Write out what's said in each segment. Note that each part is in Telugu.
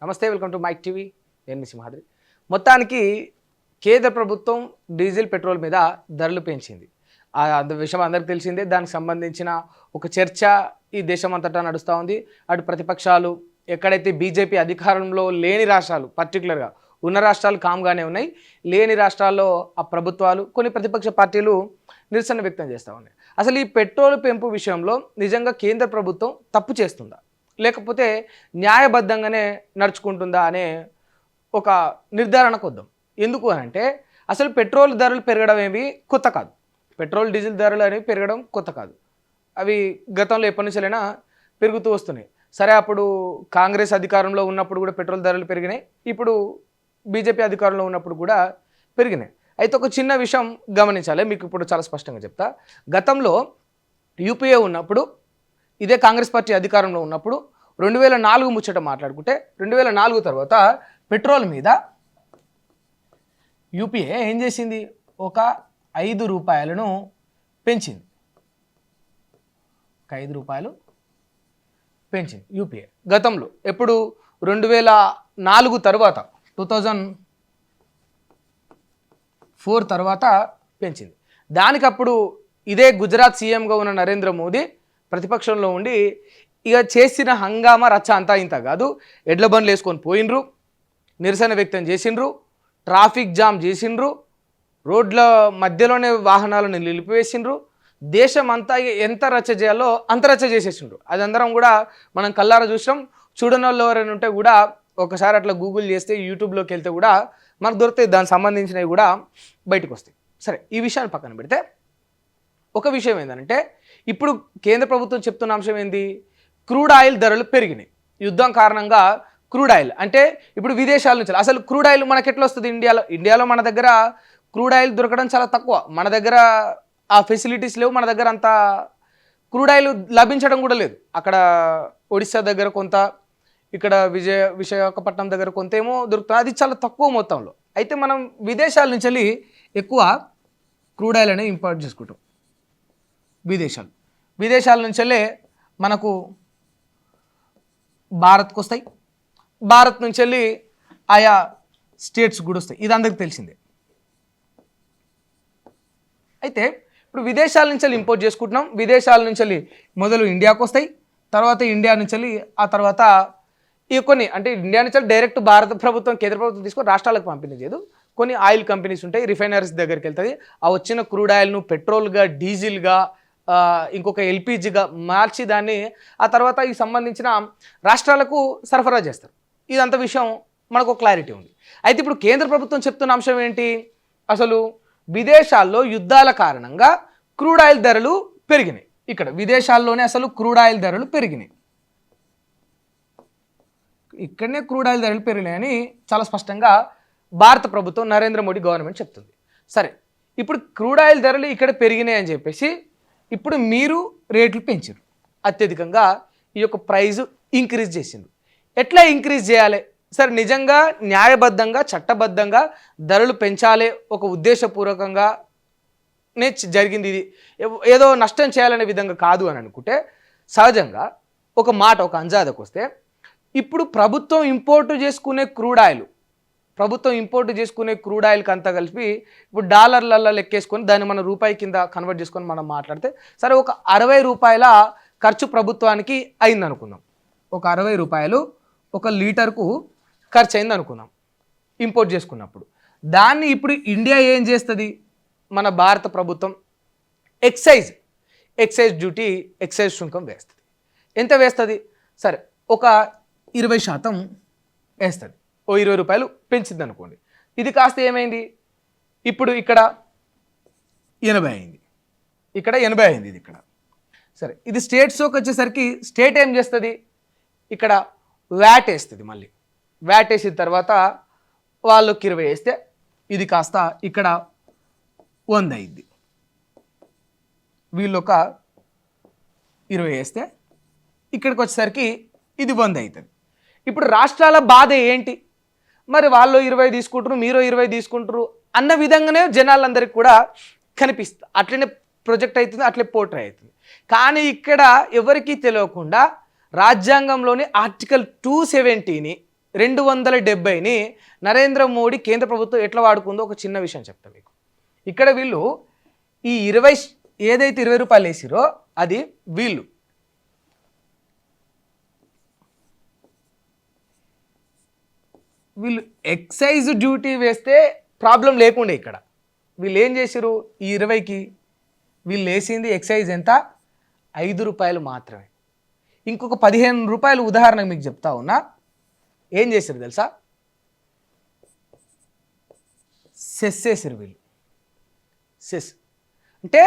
నమస్తే, వెల్కమ్ టు మైక్ టీవీ. నేను మీ సింహాద్రి. మొత్తానికి కేంద్ర ప్రభుత్వం డీజిల్ పెట్రోల్ మీద ధరలు పెంచింది. అంత విషయం అందరికీ తెలిసిందే. దానికి సంబంధించిన ఒక చర్చ ఈ దేశం అంతటా నడుస్తూ ఉంది. అటు ప్రతిపక్షాలు, ఎక్కడైతే బీజేపీ అధికారంలో లేని రాష్ట్రాలు, పర్టికులర్గా ఉన్న రాష్ట్రాలు కామ్గానే ఉన్నాయి. లేని రాష్ట్రాల్లో ఆ ప్రభుత్వాలు, కొన్ని ప్రతిపక్ష పార్టీలు నిరసన వ్యక్తం చేస్తూ ఉన్నాయి. అసలు ఈ పెట్రోల్ పెంపు విషయంలో నిజంగా కేంద్ర ప్రభుత్వం తప్పు చేస్తుందా, లేకపోతే న్యాయబద్ధంగానే నడుచుకుంటుందా అనే ఒక నిర్ధారణకు వద్దాం. ఎందుకు అంటే అసలు పెట్రోల్ ధరలు పెరగడం ఏమి కొత్త కాదు. పెట్రోల్ డీజిల్ ధరలు అనేవి పెరగడం కొత్త కాదు. అవి గతంలో ఎప్పటి నుంచైనా పెరుగుతూ వస్తున్నాయి. సరే, అప్పుడు కాంగ్రెస్ అధికారంలో ఉన్నప్పుడు కూడా పెట్రోల్ ధరలు పెరిగినాయి. ఇప్పుడు బీజేపీ అధికారంలో ఉన్నప్పుడు కూడా పెరిగినాయి. అయితే ఒక చిన్న విషయం గమనించాలి, మీకు ఇప్పుడు చాలా స్పష్టంగా చెప్తా. గతంలో యూపీఏ ఉన్నప్పుడు, ఇదే కాంగ్రెస్ పార్టీ అధికారంలో ఉన్నప్పుడు 2004 ముచ్చట మాట్లాడుకుంటే, 2004 తర్వాత పెట్రోల్ మీద యూపీఏ ఏం చేసింది, ఒక 5 రూపాయలను పెంచింది. ఒక 5 రూపాయలు పెంచింది యూపీఏ గతంలో. ఎప్పుడు 2004 తర్వాత, 2004 తర్వాత పెంచింది. దానికప్పుడు ఇదే గుజరాత్ సీఎంగా ఉన్న నరేంద్ర మోదీ ప్రతిపక్షంలో ఉండి ఇక చేసిన హంగామా రచ్చ అంతా ఇంత కాదు. ఎడ్ల బండ్లు వేసుకొని పోయినరు, నిరసన వ్యక్తం చేసిండ్రు, ట్రాఫిక్ జామ్ చేసిండ్రు, రోడ్ల మధ్యలోనే వాహనాలను నిలిపివేసిండ్రు. దేశం అంతా ఎంత రచ్చ చేయాలో అంత రచ్చ చేసేసిండ్రు. అది అందరం కూడా మనం కల్లారా చూసాం. చూడని వాళ్ళు ఎవరైనా ఉంటే కూడా ఒకసారి అట్లా గూగుల్ చేస్తే, యూట్యూబ్లోకి వెళ్తే కూడా మనకు దొరుకుతాయి, దానికి సంబంధించినవి కూడా బయటకు వస్తాయి. సరే, ఈ విషయాన్ని పక్కన పెడితే ఒక విషయం ఏంటంటే, ఇప్పుడు కేంద్ర ప్రభుత్వం చెప్తున్న అంశం ఏంది, క్రూడ్ ఆయిల్ ధరలు పెరిగినాయి. యుద్ధం కారణంగా క్రూడ్ ఆయిల్ అంటే ఇప్పుడు విదేశాల నుంచి, అసలు క్రూడ్ ఆయిల్ మనకి ఎట్లా వస్తుంది, ఇండియాలో మన దగ్గర క్రూడ్ ఆయిల్ దొరకడం చాలా తక్కువ. మన దగ్గర ఆ ఫెసిలిటీస్ లేవు. మన దగ్గర అంత క్రూడ్ ఆయిల్ లభించడం కూడా లేదు. అక్కడ ఒడిశా దగ్గర కొంత, ఇక్కడ విశాఖపట్నం దగ్గర కొంత ఏమో దొరుకుతుంది. అది చాలా తక్కువ మొత్తంలో. అయితే మనం విదేశాల నుంచి వెళ్ళి ఎక్కువ క్రూడ్ ఆయిల్ అనేది ఇంపోర్ట్ చేసుకుంటాం. విదేశాల నుంచి వెళ్ళి మనకు భారత్కు వస్తాయి. భారత్ నుంచి వెళ్ళి ఆయా స్టేట్స్ కూడా వస్తాయి. ఇది అందరికీ తెలిసిందే. అయితే ఇప్పుడు విదేశాల నుంచి వెళ్ళి ఇంపోర్ట్ చేసుకుంటున్నాం. విదేశాల నుంచి వెళ్ళి మొదలు ఇండియాకు వస్తాయి, తర్వాత ఇండియా నుంచి వెళ్ళి ఆ తర్వాత ఈ కొన్ని, అంటే ఇండియా నుంచి డైరెక్ట్ భారత ప్రభుత్వం, కేంద్ర ప్రభుత్వం తీసుకొని రాష్ట్రాలకు పంపిణీ చేయదు. కొన్ని ఆయిల్ కంపెనీస్ ఉంటాయి, రిఫైనరీస్ దగ్గరికి వెళ్తుంది. ఆ వచ్చిన క్రూడ్ ఆయిల్ను పెట్రోల్గా, డీజిల్గా, ఇంకొక ఎల్పిజిగా మార్చి దాన్ని ఆ తర్వాత ఈ సంబంధించిన రాష్ట్రాలకు సరఫరా చేస్తారు. ఇదంత విషయం మనకు క్లారిటీ ఉంది. అయితే ఇప్పుడు కేంద్ర ప్రభుత్వం చెప్తున్న అంశం ఏంటి, అసలు విదేశాల్లో యుద్ధాల కారణంగా క్రూడ్ ఆయిల్ ధరలు పెరిగినాయి. ఇక్కడ విదేశాల్లోనే అసలు క్రూడ్ ఆయిల్ ధరలు పెరిగినాయి. ఇక్కడనే క్రూడ్ ఆయిల్ ధరలు పెరిగినాయని చాలా స్పష్టంగా భారత ప్రభుత్వం, నరేంద్ర మోడీ గవర్నమెంట్ చెప్తుంది. సరే, ఇప్పుడు క్రూడ్ ఆయిల్ ధరలు ఇక్కడ పెరిగినాయి అని చెప్పేసి ఇప్పుడు మీరు రేట్లు పెంచారు, అత్యధికంగా ఈ యొక్క ప్రైజు ఇంక్రీజ్ చేసిండ్రు. ఎట్లా ఇంక్రీజ్ చేయాలి? సరే, నిజంగా న్యాయబద్ధంగా, చట్టబద్ధంగా ధరలు పెంచాలి, ఒక ఉద్దేశపూర్వకంగానే జరిగింది, ఇది ఏదో నష్టం చేయాలనే విధంగా కాదు అని అనుకుంటే, సహజంగా ఒక మాట, ఒక అంజాదకు వస్తే, ఇప్పుడు ప్రభుత్వం ఇంపోర్ట్ చేసుకునే క్రూడ్ ఆయిల్కి అంతా కలిపి ఇప్పుడు డాలర్లలో లెక్కేసుకొని దాన్ని మన రూపాయి కింద కన్వర్ట్ చేసుకొని మనం మాట్లాడితే, సరే ఒక 60 రూపాయల ఖర్చు ప్రభుత్వానికి అయింది అనుకుందాం. ఒక 60 రూపాయలు ఒక లీటర్కు ఖర్చు అయింది అనుకుందాం ఇంపోర్ట్ చేసుకున్నప్పుడు. దాన్ని ఇప్పుడు ఇండియా ఏం చేస్తుంది, మన భారత ప్రభుత్వం ఎక్సైజ్ డ్యూటీ, ఎక్సైజ్ సుంకం వేస్తుంది. ఎంత వేస్తుంది? సరే, ఒక 20% వేస్తుంది. ఓ 20 రూపాయలు పెంచింది అనుకోండి. ఇది కాస్త ఏమైంది, ఇప్పుడు ఇక్కడ 80 అయింది, ఇక్కడ 80 అయింది, ఇది ఇక్కడ. సరే, ఇది స్టేట్స్కి వచ్చేసరికి స్టేట్ ఏం చేస్తుంది, ఇక్కడ వ్యాట్ వేస్తుంది. మళ్ళీ వ్యాట్ వేసిన తర్వాత వాళ్ళకి 20 వేస్తే ఇది కాస్త ఇక్కడ 100 అయింది. వీళ్ళు ఒక 20 వేస్తే ఇక్కడికి వచ్చేసరికి ఇది 100 అవుతుంది. ఇప్పుడు రాష్ట్రాల బాధ ఏంటి, మరి వాళ్ళు 20 తీసుకుంటారు, మీరు 20 తీసుకుంటారు అన్న విధంగానే జనాలందరికీ కూడా కనిపిస్తుంది. అట్లనే ప్రొజెక్ట్ అవుతుంది, అట్లే పోర్ట్రే అవుతుంది. కానీ ఇక్కడ ఎవరికీ తెలియకుండా రాజ్యాంగంలోని ఆర్టికల్ 270ని 270ని నరేంద్ర మోడీ కేంద్ర ప్రభుత్వం ఎట్లా వాడుకుందో ఒక చిన్న విషయం చెప్తా మీకు. ఇక్కడ వీళ్ళు ఈ 20 ఏదైతే 20 రూపాయలు వేసిరో అది వీళ్ళు ఎక్సైజ్ డ్యూటీ వేస్తే ప్రాబ్లం లేకుండే. ఇక్కడ వీళ్ళు ఏం చేసిరు, ఈ 20కి వీళ్ళు వేసింది ఎక్సైజ్ ఎంత, 5 రూపాయలు మాత్రమే. ఇంకొక 15 రూపాయలు ఉదాహరణకు మీకు చెప్తా ఉన్నా. ఏం చేశారు తెలుసా, సెస్ వేసారు వీళ్ళు. సెస్ అంటే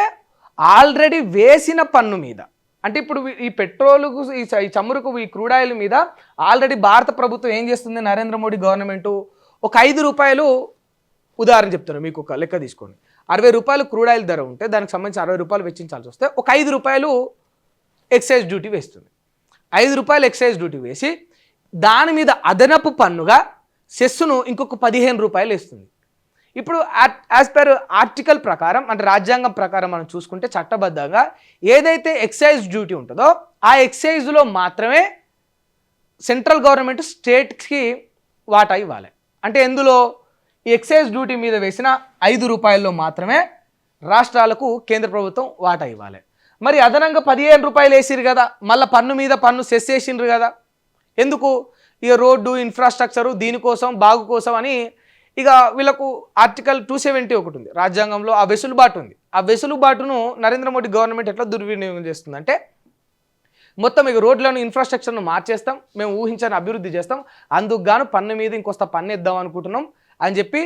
ఆల్రెడీ వేసిన పన్ను మీద, అంటే ఇప్పుడు ఈ పెట్రోలుకు ఈ చమురుకు ఈ క్రూడ్ ఆయిల్ మీద ఆల్రెడీ భారత ప్రభుత్వం ఏం చేస్తుంది, నరేంద్ర మోడీ గవర్నమెంట్ ఒక 5 రూపాయలు ఉదాహరణ చెప్తాను మీకు, ఒక లెక్క తీసుకోండి. 60 రూపాయలు క్రూడ్ ఆయిల్ ధర ఉంటే దానికి సంబంధించి 60 రూపాయలు వెచ్చించాల్సి వస్తే ఒక 5 రూపాయలు ఎక్సైజ్ డ్యూటీ వేస్తుంది. 5 రూపాయలు ఎక్సైజ్ డ్యూటీ వేసి దాని మీద అదనపు పన్నుగా సెస్సును ఇంకొక 15 రూపాయలు వేస్తుంది. ఇప్పుడు యాజ్ పర్ ఆర్టికల్ ప్రకారం, అంటే రాజ్యాంగం ప్రకారం మనం చూసుకుంటే చట్టబద్ధంగా ఏదైతే ఎక్సైజ్ డ్యూటీ ఉంటుందో ఆ ఎక్సైజ్లో మాత్రమే సెంట్రల్ గవర్నమెంట్ స్టేట్కి వాటా ఇవ్వాలి. అంటే ఎందులో ఈ ఎక్సైజ్ డ్యూటీ మీద వేసిన 5 రూపాయల్లో మాత్రమే రాష్ట్రాలకు కేంద్ర ప్రభుత్వం వాటా ఇవ్వాలి. మరి అదనంగా 15 రూపాయలు వేసిరు కదా, మళ్ళీ పన్ను మీద పన్ను సెస్ వేసిండ్రు కదా, ఎందుకు, ఇక రోడ్డు ఇన్ఫ్రాస్ట్రక్చరు దీనికోసం బాగు కోసం అని ఇక వీళ్ళకు ఆర్టికల్ 270 ఒకటి ఉంది రాజ్యాంగంలో, ఆ వెసులుబాటు ఉంది. ఆ వెసులుబాటును నరేంద్ర మోడీ గవర్నమెంట్ ఎట్లా దుర్వినియోగం చేస్తుందంటే, మొత్తం ఇక రోడ్లను ఇన్ఫ్రాస్ట్రక్చర్ను మార్చేస్తాం, మేము ఊహించని అభివృద్ధి చేస్తాం, అందుకు గాను పన్ను మీద ఇంకొస్త పన్ను ఇద్దాం అనుకుంటున్నాం అని చెప్పి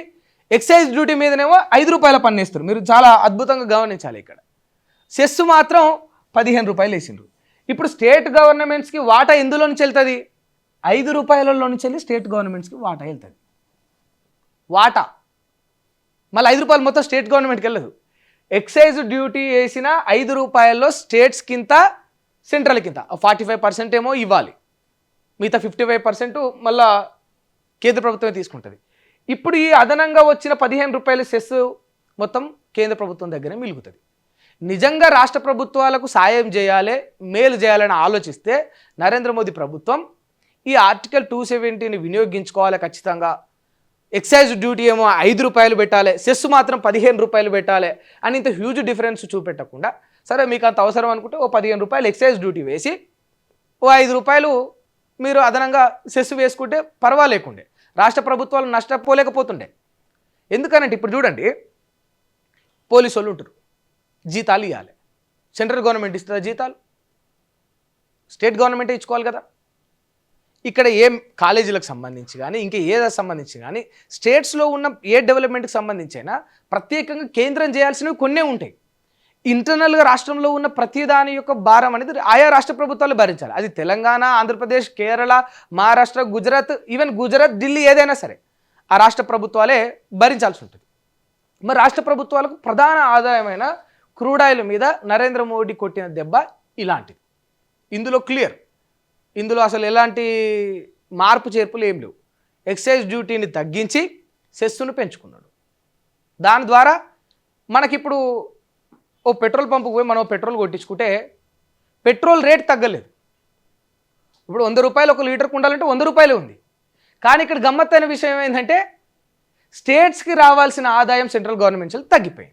ఎక్సైజ్ డ్యూటీ మీదనేమో 5 రూపాయల పన్ను వేస్తారు. మీరు చాలా అద్భుతంగా గమనించాలి. ఇక్కడ సెస్ మాత్రం 15 రూపాయలు వేసిండ్రు. ఇప్పుడు స్టేట్ గవర్నమెంట్స్కి వాటా ఎందులో నుంచి వెళ్తుంది, 5 రూపాయలలో నుంచి వెళ్ళి స్టేట్ గవర్నమెంట్స్కి వాటా వెళ్తుంది. వాటా మళ్ళీ 5 రూపాయలు మొత్తం స్టేట్ గవర్నమెంట్కి వెళ్ళదు. ఎక్సైజ్ డ్యూటీ వేసిన 5 రూపాయల్లో స్టేట్స్ కింద సెంట్రల్ కింద 45% ఏమో ఇవ్వాలి, మిగతా 55% మళ్ళా కేంద్ర ప్రభుత్వమే తీసుకుంటుంది. ఇప్పుడు ఈ అదనంగా వచ్చిన 15 రూపాయల సెస్ మొత్తం కేంద్ర ప్రభుత్వం దగ్గరే మిలుగుతుంది. నిజంగా రాష్ట్ర ప్రభుత్వాలకు సాయం చేయాలి, మేలు చేయాలని ఆలోచిస్తే నరేంద్ర మోదీ ప్రభుత్వం ఈ ఆర్టికల్ 270ని వినియోగించుకోవాలి ఖచ్చితంగా. ఎక్సైజ్ డ్యూటీ ఏమో 5 రూపాయలు పెట్టాలి, సెస్ మాత్రం 15 రూపాయలు పెట్టాలి అని ఇంత హ్యూజ్ డిఫరెన్స్ చూపెట్టకుండా, సరే మీకు అంత అవసరం అనుకుంటే ఓ 15 రూపాయలు ఎక్సైజ్ డ్యూటీ వేసి ఓ 5 రూపాయలు మీరు అదనంగా సెస్ వేసుకుంటే పర్వాలేకుండే, రాష్ట్ర ప్రభుత్వాలు నష్టపోలేకపోతుండే. ఎందుకనంటే ఇప్పుడు చూడండి, పోలీసు వాళ్ళు ఉంటారు, జీతాలు ఇవ్వాలి, సెంట్రల్ గవర్నమెంట్ ఇస్తుందా జీతాలు, స్టేట్ గవర్నమెంటే ఇచ్చుకోవాలి కదా. ఇక్కడ ఏ కాలేజీలకు సంబంధించి కానీ ఇంకా ఏదో సంబంధించి కానీ స్టేట్స్లో ఉన్న ఏ డెవలప్మెంట్కి సంబంధించి అయినా ప్రత్యేకంగా కేంద్రం చేయాల్సినవి కొన్నే ఉంటాయి. ఇంటర్నల్గా రాష్ట్రంలో ఉన్న ప్రతి దాని యొక్క భారం అనేది ఆయా రాష్ట్ర ప్రభుత్వాలు భరించాలి. అది తెలంగాణ, ఆంధ్రప్రదేశ్, కేరళ, మహారాష్ట్ర, గుజరాత్, ఈవెన్ గుజరాత్, ఢిల్లీ ఏదైనా సరే ఆ రాష్ట్ర ప్రభుత్వాలే భరించాల్సి ఉంటుంది. మరి రాష్ట్ర ప్రభుత్వాలకు ప్రధాన ఆదాయమైన క్రూడ్ ఆయిల్ మీద నరేంద్ర మోడీ కొట్టిన దెబ్బ ఇలాంటిది. ఇందులో క్లియర్, ఇందులో అసలు ఎలాంటి మార్పు చేర్పులు ఏం లేవు. ఎక్సైజ్ డ్యూటీని తగ్గించి సెస్సును పెంచుకున్నాడు. దాని ద్వారా మనకిప్పుడు ఓ పెట్రోల్ పంపుకు పోయి మనం పెట్రోల్ కొట్టించుకుంటే పెట్రోల్ రేట్ తగ్గలేదు. ఇప్పుడు 100 రూపాయలు ఒక లీటర్కి ఉండాలంటే 100 రూపాయలే ఉంది. కానీ ఇక్కడ గమ్మత్తైన విషయం ఏంటంటే స్టేట్స్కి రావాల్సిన ఆదాయం సెంట్రల్ గవర్నమెంట్ తగ్గిపోయింది.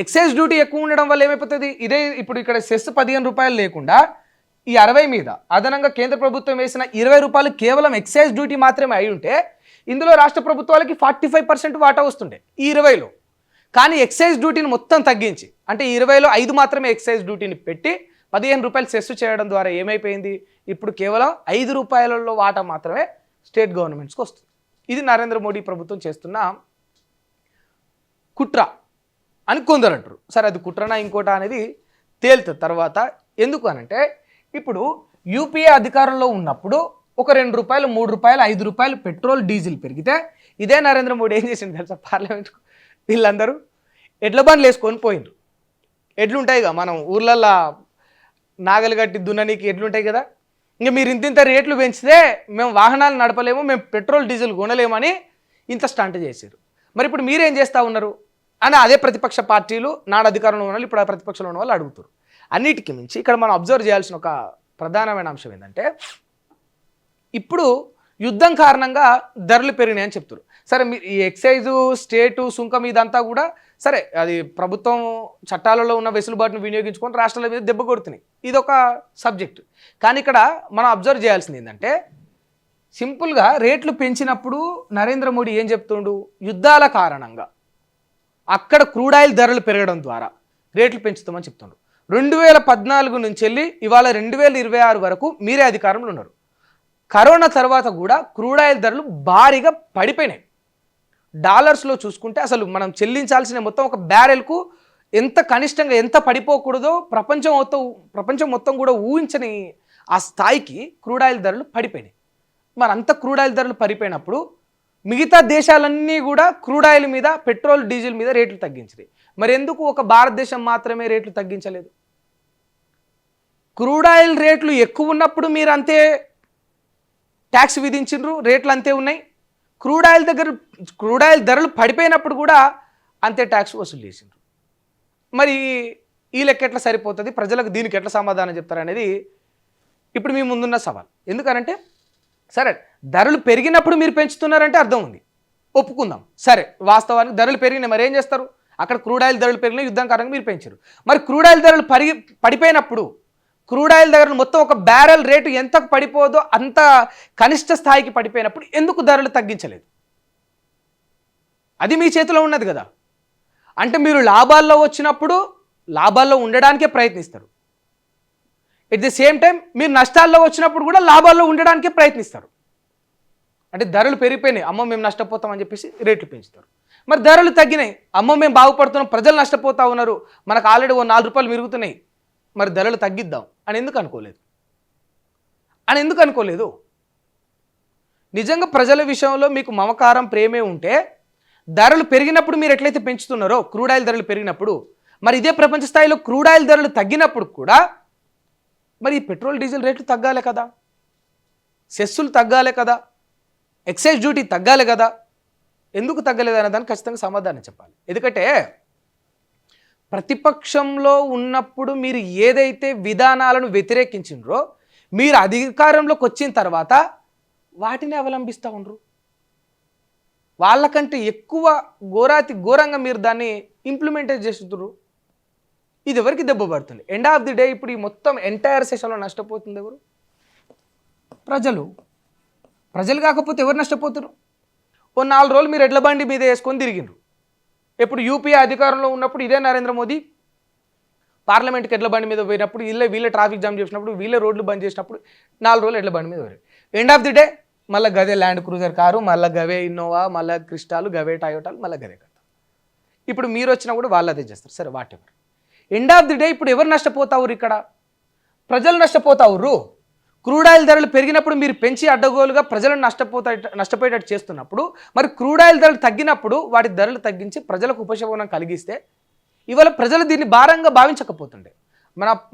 ఎక్సైజ్ డ్యూటీ ఎక్కువ ఉండడం వల్ల ఏమైపోతుంది, ఇదే ఇప్పుడు ఇక్కడ సెస్ 15 రూపాయలు లేకుండా ఈ 60 మీద అదనంగా కేంద్ర ప్రభుత్వం వేసిన 20 రూపాయలు కేవలం ఎక్సైజ్ డ్యూటీ మాత్రమే అయి ఉంటే ఇందులో రాష్ట్ర ప్రభుత్వాలకి 45% వాటా వస్తుండే ఈ 20లో. కానీ ఎక్సైజ్ డ్యూటీని మొత్తం తగ్గించి, అంటే 20లో 5 మాత్రమే ఎక్సైజ్ డ్యూటీని పెట్టి 15 రూపాయలు సెస్ చేయడం ద్వారా ఏమైపోయింది, ఇప్పుడు కేవలం 5 రూపాయలలో వాటా మాత్రమే స్టేట్ గవర్నమెంట్స్కి వస్తుంది. ఇది నరేంద్ర మోడీ ప్రభుత్వం చేస్తున్న కుట్ర అని కొందరు అంటారు. సరే అది కుట్రనా ఇంకోటా అనేది తేలుతుంది తర్వాత. ఎందుకు అనంటే ఇప్పుడు యూపీఏ అధికారంలో ఉన్నప్పుడు ఒక 2 రూపాయలు, 3 రూపాయలు, 5 రూపాయలు పెట్రోల్ డీజిల్ పెరిగితే ఇదే నరేంద్ర మోడీ ఏం చేసింది తెలుసా, పార్లమెంట్కు వీళ్ళందరూ ఎడ్ల బండ్లు వేసుకొని పోయినరు. ఎడ్లు ఉంటాయిగా, మనం ఊర్లల్లో నాగలు కట్టి దున్ననీకి ఎడ్లు ఉంటాయి కదా, ఇంకా మీరు ఇంత రేట్లు పెంచితే మేము వాహనాలు నడపలేము, మేము పెట్రోల్ డీజిల్ కొనలేమని ఇంత స్టంట్ చేశారు. మరి ఇప్పుడు మీరేం చేస్తూ ఉన్నారు అని అదే ప్రతిపక్ష పార్టీలు, నాడు అధికారంలో ఉన్న వాళ్ళు ఇప్పుడు ఆ ప్రతిపక్షంలో ఉన్న వాళ్ళు అడుగుతారు. అన్నిటికీ మించి ఇక్కడ మనం అబ్జర్వ్ చేయాల్సిన ఒక ప్రధానమైన అంశం ఏంటంటే, ఇప్పుడు యుద్ధం కారణంగా ధరలు పెరిగినాయని చెప్తారు. సరే మీరు ఈ ఎక్సైజు స్టేటు సుంకం ఇదంతా కూడా సరే అది ప్రభుత్వం చట్టాలలో ఉన్న వెసులుబాటును వినియోగించుకొని రాష్ట్రాల మీద దెబ్బ కొడుతున్నాయి, ఇదొక సబ్జెక్టు. కానీ ఇక్కడ మనం అబ్జర్వ్ చేయాల్సింది ఏంటంటే సింపుల్గా రేట్లు పెంచినప్పుడు నరేంద్ర మోడీ ఏం చెప్తుండు, యుద్ధాల కారణంగా అక్కడ క్రూడ్ ఆయిల్ ధరలు పెరగడం ద్వారా రేట్లు పెంచుతామని చెప్తుండు. 2014 నుంచి వెళ్ళి ఇవాళ 2026 వరకు మీరే అధికారంలో ఉన్నారు. కరోనా తర్వాత కూడా క్రూడ్ ఆయిల్ ధరలు భారీగా పడిపోయినాయి. డాలర్స్లో చూసుకుంటే అసలు మనం చెల్లించాల్సిన మొత్తం ఒక బ్యారెల్కు ఎంత కనిష్టంగా ఎంత పడిపోకూడదో ప్రపంచం మొత్తం కూడా ఊహించని ఆ స్థాయికి క్రూడ్ ఆయిల్ ధరలు పడిపోయినాయి. మరి అంత క్రూడ్ ఆయిల్ ధరలు పడిపోయినప్పుడు మిగతా దేశాలన్నీ కూడా క్రూడ్ ఆయిల్ మీద పెట్రోల్ డీజిల్ మీద రేట్లు తగ్గించాయి. మరి ఎందుకు ఒక భారతదేశం మాత్రమే రేట్లు తగ్గించలేదు? క్రూడ్ ఆయిల్ రేట్లు ఎక్కువ ఉన్నప్పుడు మీరు అంతే ట్యాక్స్ విధించిండ్రు, రేట్లు అంతే ఉన్నాయి. క్రూడ్ ఆయిల్ ధరలు పడిపోయినప్పుడు కూడా అంతే ట్యాక్స్ వసూలు చేసిండ్రు. మరి ఈ లెక్క ఎట్లా సరిపోతుంది, ప్రజలకు దీనికి ఎట్లా సమాధానం చెప్తారు అనేది ఇప్పుడు మీ ముందున్న సవాల్. ఎందుకనంటే సరే ధరలు పెరిగినప్పుడు మీరు పెంచుతున్నారంటే అర్థం ఉంది, ఒప్పుకుందాం. సరే వాస్తవానికి ధరలు పెరిగినాయి, మరి ఏం చేస్తారు? అక్కడ క్రూడ్ ఆయిల్ ధరలు పెరిగినాయి, యుద్ధం కారణంగా మీరు పెంచారు. మరి క్రూడ్ ఆయిల్ ధరలు పడిపోయినప్పుడు క్రూడ్ ఆయిల్ ధరలు మొత్తం ఒక బ్యారెల్ రేటు ఎంత పడిపోదో అంత కనిష్ట స్థాయికి పడిపోయినప్పుడు ఎందుకు ధరలు తగ్గించలేదు? అది మీ చేతిలో ఉన్నది కదా. అంటే మీరు లాభాల్లో వచ్చినప్పుడు లాభాల్లో ఉండడానికే ప్రయత్నిస్తారు, ఎట్ ది సేమ్ టైం మీరు నష్టాల్లో వచ్చినప్పుడు కూడా లాభాల్లో ఉండడానికే ప్రయత్నిస్తారు. అంటే ధరలు పెరిగిపోయినాయి, అమ్మో మేము నష్టపోతామని చెప్పేసి రేట్లు పెంచుతారు. మరి ధరలు తగ్గినాయి, అమ్మో మేము బాగుపడుతున్నాం, ప్రజలు నష్టపోతూ ఉన్నారు, మనకు ఆల్రెడీ ఓ 4 రూపాయలు మిరుగుతున్నాయి, మరి ధరలు తగ్గిద్దాం అని ఎందుకు అనుకోలేదు? నిజంగా ప్రజల విషయంలో మీకు మమకారం ప్రేమే ఉంటే ధరలు పెరిగినప్పుడు మీరు ఎట్లయితే పెంచుతున్నారో క్రూడ్ ఆయిల్ ధరలు పెరిగినప్పుడు, మరి ఇదే ప్రపంచ స్థాయిలో క్రూడ్ ఆయిల్ ధరలు తగ్గినప్పుడు కూడా మరి పెట్రోల్ డీజిల్ రేట్లు తగ్గాలి కదా, సెస్సులు తగ్గాలి కదా, ఎక్సైజ్ డ్యూటీ తగ్గాలి కదా. ఎందుకు తగ్గలేదు అనే దానికి ఖచ్చితంగా సమాధానం చెప్పాలి. ఎందుకంటే ప్రతిపక్షంలో ఉన్నప్పుడు మీరు ఏదైతే విధానాలను వ్యతిరేకించిండ్రో మీరు అధికారంలోకి వచ్చిన తర్వాత వాటిని అవలంబిస్తూ ఉండరు. వాళ్ళకంటే ఎక్కువ ఘోరంగా మీరు దాన్ని ఇంప్లిమెంట్ చేస్తున్నారు. ఇది ఎవరికి దెబ్బ పడుతుంది? ఎండ్ ఆఫ్ ది డే ఇప్పుడు ఈ మొత్తం ఎంటైర్ సెషన్లో నష్టపోతుంది ఎవరు? ప్రజలు కాకపోతే ఎవరు నష్టపోతున్నారు? ఓ 4 రోజులు మీరు ఎడ్ల బండి మీద వేసుకొని తిరిగిండ్రు. ఎప్పుడు యూపీఏ అధికారంలో ఉన్నప్పుడు ఇదే నరేంద్ర మోదీ పార్లమెంట్కి ఎడ్ల బండి మీద పోయినప్పుడు వీళ్ళే ట్రాఫిక్ జామ్ చేసినప్పుడు వీళ్ళే రోడ్లు బంద్ చేసినప్పుడు 4 రోజులు ఎడ్ల బండి మీద పోయారు. ఎండ్ ఆఫ్ ది డే మళ్ళీ గదే ల్యాండ్ క్రూజర్ కారు, మళ్ళీ గవే ఇన్నోవా, మళ్ళీ క్రిస్టాలు, గవే టయోటాలు, మళ్ళీ గదే కదా. ఇప్పుడు మీరు వచ్చినా కూడా వాళ్ళు అదే చేస్తారు. సరే what ever. End of the day ఇప్పుడు ఎవరు నష్టపోతారు? ఇక్కడ ప్రజలు నష్టపోతారు. క్రూడ్ ఆయిల్ ధరలు పెరిగినప్పుడు మీరు పెంచి అడ్డగోలుగా ప్రజలను నష్టపోయేటట్టు చేస్తున్నప్పుడు, మరి క్రూడ్ ఆయిల్ ధరలు తగ్గినప్పుడు వాటి ధరలు తగ్గించి ప్రజలకు ఉపశమనం కలిగిస్తే ఇవాళ ప్రజలు దీన్ని భారంగా భావించకపోతుండే.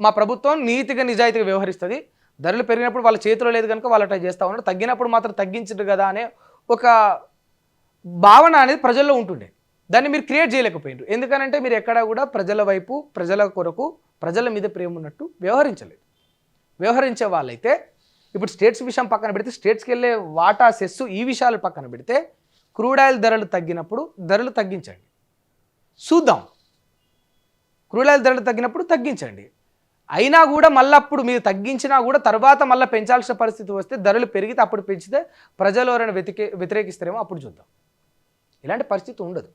మా ప్రభుత్వం నీతిగా నిజాయితీగా వ్యవహరిస్తుంది, ధరలు పెరిగినప్పుడు వాళ్ళ చేతిలో లేదు కనుక వాళ్ళు అట్లా చేస్తూ ఉన్నారు, తగ్గినప్పుడు మాత్రం తగ్గించరు కదా అనే ఒక భావన అనేది ప్రజల్లో ఉంటుండే. దాన్ని మీరు క్రియేట్ చేయలేకపోయిండ్రు. ఎందుకనంటే మీరు ఎక్కడా కూడా ప్రజల వైపు, ప్రజల కొరకు, ప్రజల మీద ప్రేమ ఉన్నట్టు వ్యవహరించలేదు. వ్యవహరించే వాళ్ళైతే ఇప్పుడు స్టేట్స్ విషయం పక్కన పెడితే, స్టేట్స్కి వెళ్ళే వాటా సెస్సు ఈ విషయాలు పక్కన పెడితే క్రూడ్ ఆయిల్ ధరలు తగ్గినప్పుడు ధరలు తగ్గించండి, చూద్దాం. క్రూడ్ ఆయిల్ ధరలు తగ్గినప్పుడు తగ్గించండి. అయినా కూడా మళ్ళీ అప్పుడు మీరు తగ్గించినా కూడా తర్వాత మళ్ళీ పెంచాల్సిన పరిస్థితి వస్తే, ధరలు పెరిగితే అప్పుడు పెంచితే ప్రజలు ఎవరైనా వ్యతిరేకిస్తారేమో అప్పుడు చూద్దాం. ఇలాంటి పరిస్థితి ఉండదు.